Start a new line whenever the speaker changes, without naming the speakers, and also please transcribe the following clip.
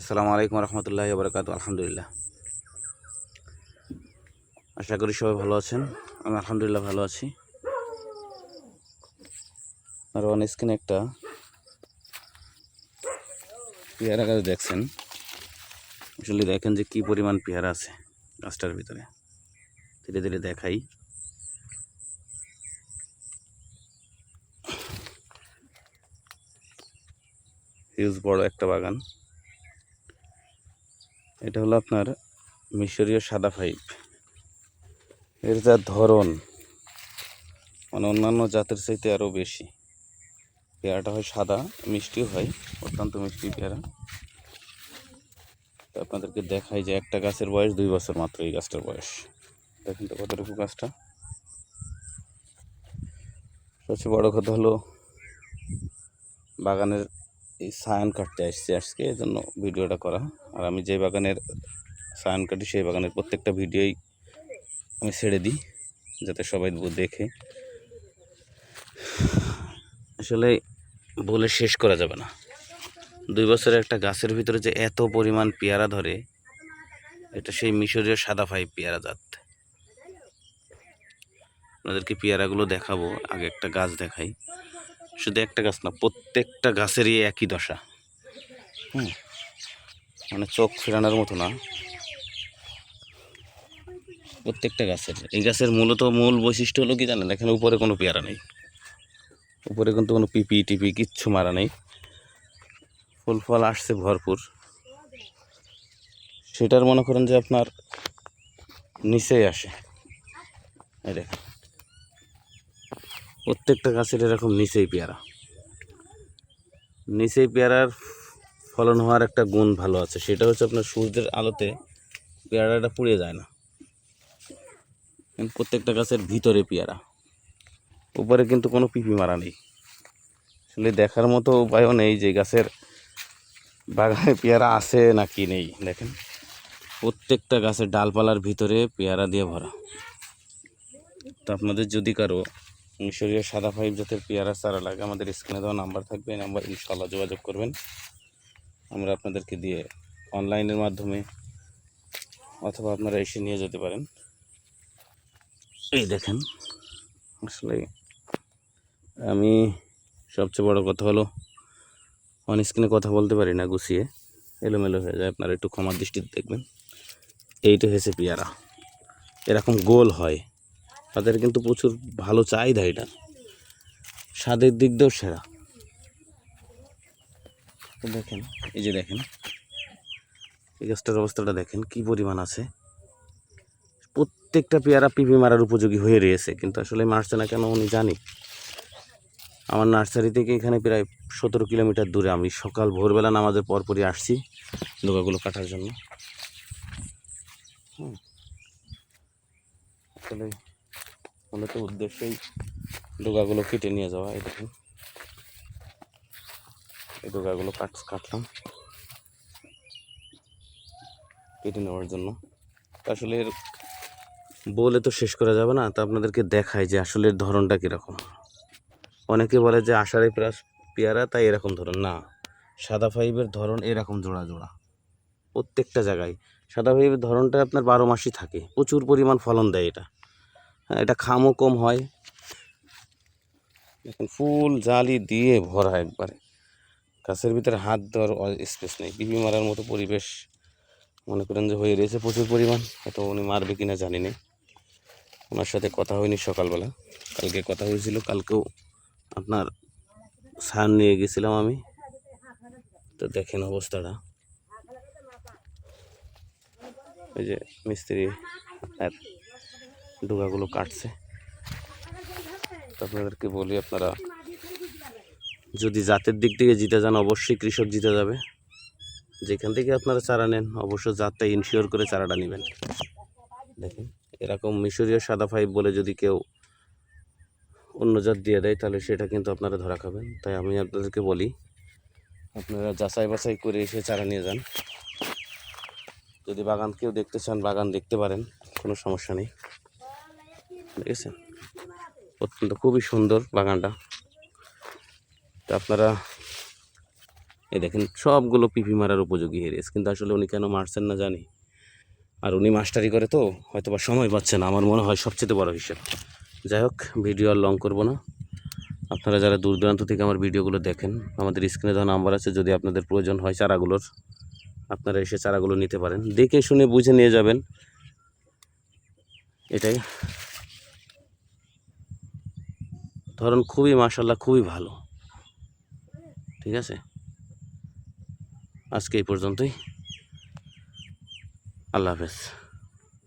আসসালামু আলাইকুম রহমতুল্লাহি ওয়া বারাকাতুহু। আলহামদুলিল্লাহ, আশা করি সবাই ভালো আছেন। আমি আলহামদুলিল্লাহ ভালো আছি। আর অন স্ক্রিনে একটা পেয়ারা গাছ দেখছেন। আসলে দেখেন যে কি পরিমাণ পেয়ারা আছে গাছটার ভিতরে। ধীরে ধীরে দেখাই। হিউজ বড় একটা বাগান। এটা হলো আপনার মিশরীয় সাদা ফাইভ। এর যা ধরন মানে অন্যান্য জাতের চাইতে আরও বেশি। পেয়ারাটা হয় সাদা, মিষ্টিও হয়, অত্যন্ত মিষ্টি পেয়ারা। তো আপনাদেরকে দেখাই যে একটা গাছের বয়স 2 বছর মাত্র। এই গাছটার বয়স দেখেন তো কতটুকু গাছটা। সবচেয়ে বড় কথা হলো বাগানের এই সায়ান কাটতে আসছি আজকে, এই জন্য ভিডিওটা করা। আর আমি যে বাগানের সায়ান কাটি সেই বাগানের প্রত্যেকটা ভিডিওই আমি ছেড়ে দিই যাতে সবাই দেখে। আসলে বলে শেষ করা যাবে না। 2 বছরের একটা গাছের ভিতরে যে এত পরিমাণ পেয়ারা ধরে, এটা সেই মিশরীয় সাদা ফাইভ পেয়ারা জাত। আপনাদেরকে পেয়ারাগুলো দেখাবো। আগে একটা গাছ দেখাই। শুধু একটা গাছ না, প্রত্যেকটা গাছেরই একই দশা। মানে চোখ ফেরানোর মতো না। প্রত্যেকটা গাছের, এই গাছের মূল বৈশিষ্ট্য হলো কি জানেন, এখানে উপরে কোনো পেয়ারা নেই। উপরে কিন্তু কোনো পিপি টিপি কিচ্ছু মারা নেই। ফুল ফল আসছে ভরপুর। সেটার মনে করেন যে আপনার নিচেই আসে। এই দেখেন প্রত্যেকটা গাছের এরকম নিচেই পেয়ারা। নিচেই পেয়ারার ফলন হওয়ার একটা গুণ ভালো আছে, সেটা হচ্ছে আপনার সূর্যের আলোতে পেয়ারাটা পুড়ে যায় না। প্রত্যেকটা গাছের ভিতরে পেয়ারা, উপরে কিন্তু কোনো পিপি মারা নেই। আসলে দেখার মতো উপায়ও নেই যে গাছের বাগানে পেয়ারা আছে নাকি নেই। দেখেন প্রত্যেকটা গাছের ডালপালার ভিতরে পেয়ারা দিয়ে ভরা। তো আপনাদের যদি কারো মিশরীয় সাদা ফাইভ জাতের পেয়ারা চারা লাগে, আমাদের স্ক্রিনে দেওয়া নাম্বার থাকবে, এই নাম্বার ইনশাআল্লাহ যোগাযোগ করবেন। আমরা আপনাদেরকে দিয়ে অনলাইনের মাধ্যমে অথবা আপনারা এসে নিয়ে যেতে পারেন। এই দেখেন, আসলে আমি সবচেয়ে বড় কথা হলো অন স্ক্রিনে কথা বলতে পারি না গুছিয়ে, এলোমেলো হয়ে যায়। আপনারা একটু ক্ষমার দৃষ্টিতে দেখবেন। এইটা হয়েছে পেয়ারা, এরকম গোল হয়। তাদের কিন্তু প্রচুর ভালো চাহিদা, এটা স্বাদের দিক দিয়েও সেরা। দেখেন এই যে দেখেন এই গাছটার অবস্থাটা দেখেন কি পরিমাণ আছে। প্রত্যেকটা পেয়ারা পিপি মারার উপযোগী হয়ে রয়েছে, কিন্তু আসলে মারছে না কেন উনি জানি। আমার নার্সারি থেকে এখানে প্রায় 17 কিলোমিটার দূরে। আমি সকাল ভোরবেলা নামাজের পরপরই আসছি ডোকাগুলো কাটার জন্য। আসলে মূলত উদ্দেশ্যই ডোকাগুলো কেটে নিয়ে যাওয়া। এই দেখুন এই ডোকাগুলো কাটলাম কেটে নেওয়ার জন্য। আসলে এর বলে তো শেষ করা যাবে না। তা আপনাদেরকে দেখায় যে আসলে ধরনটা কীরকম। অনেকে বলে যে আষাঢ়ি পেয়ারা তাই এরকম ধরন, না, সাদা ফাইভের ধরন এরকম জোড়া জোড়া প্রত্যেকটা জায়গায়। সাদা ফাইভের ধরনটা আপনার 12 মাসই থাকে, প্রচুর পরিমাণ ফলন দেয় এটা। হ্যাঁ, এটা খামও কম হয়। এখন ফুল জালি দিয়ে ভরা একবারে, গাছের ভিতরে হাত দেওয়ার স্পেস নেই। পিপি মারার মতো পরিবেশ মনে করেন যে হয়ে রয়েছে প্রচুর পরিমাণ। হয়তো উনি মারবে কিনা জানি না, ওনার সাথে কথা হয়নি সকালবেলা। কালকে কথা হয়েছিল, কালকেও আপনার সার নিয়ে গেছিলাম আমি। তো দেখেন অবস্থাটা, এই যে মিস্ত্রি আপনার ডোকাগুলো কাটছে। তো আপনাদেরকে বলি, আপনারা যদি জাতের দিক থেকে জিতে যান, অবশ্যই কৃষক জিতে যাবে। যেখান থেকে আপনারা চারা নেন অবশ্যই জাতটা ইনশিওর করে চারাটা নেবেন। দেখেন এরকম মিশরীয় সাদা ফাইভ বলে যদি কেউ অন্য জাত দিয়ে দেয়, তাহলে সেটা কিন্তু আপনারা ধরা খাবেন। তাই আমি আপনাদেরকে বলি, আপনারা যাচাই বাছাই করে এসে চারা নিয়ে যান। যদি বাগান কেউ দেখতে চান, বাগান দেখতে পারেন, কোনো সমস্যা নেই। ঠিক আছে, অত্যন্ত খুবই সুন্দর বাগানটা। তো আপনারা এই দেখেন সবগুলো পিপি মারার উপযোগী হেরেস, কিন্তু আসলে উনি কেন মারছেন না জানি। আর উনি মাস্টারি করে তো হয়তো বা সময় পাচ্ছে না, আমার মনে হয় সবচেয়ে বড় হিসেব। যাই হোক, ভিডিও আর লং করবো না। আপনারা যারা দূর দূরান্ত থেকে আমার ভিডিওগুলো দেখেন, আমাদের স্ক্রিনে দেওয়া নাম্বার আছে, যদি আপনাদের প্রয়োজন হয় চারাগুলোর, আপনারা এসে চারাগুলো নিতে পারেন, দেখে শুনে বুঝে নিয়ে যাবেন, এটাই। ধরুন খুবই মাশাআল্লাহ, খুবই ভালো। ঠিক আছে, আজকে এই পর্যন্তই। আল্লাহ হাফেজ।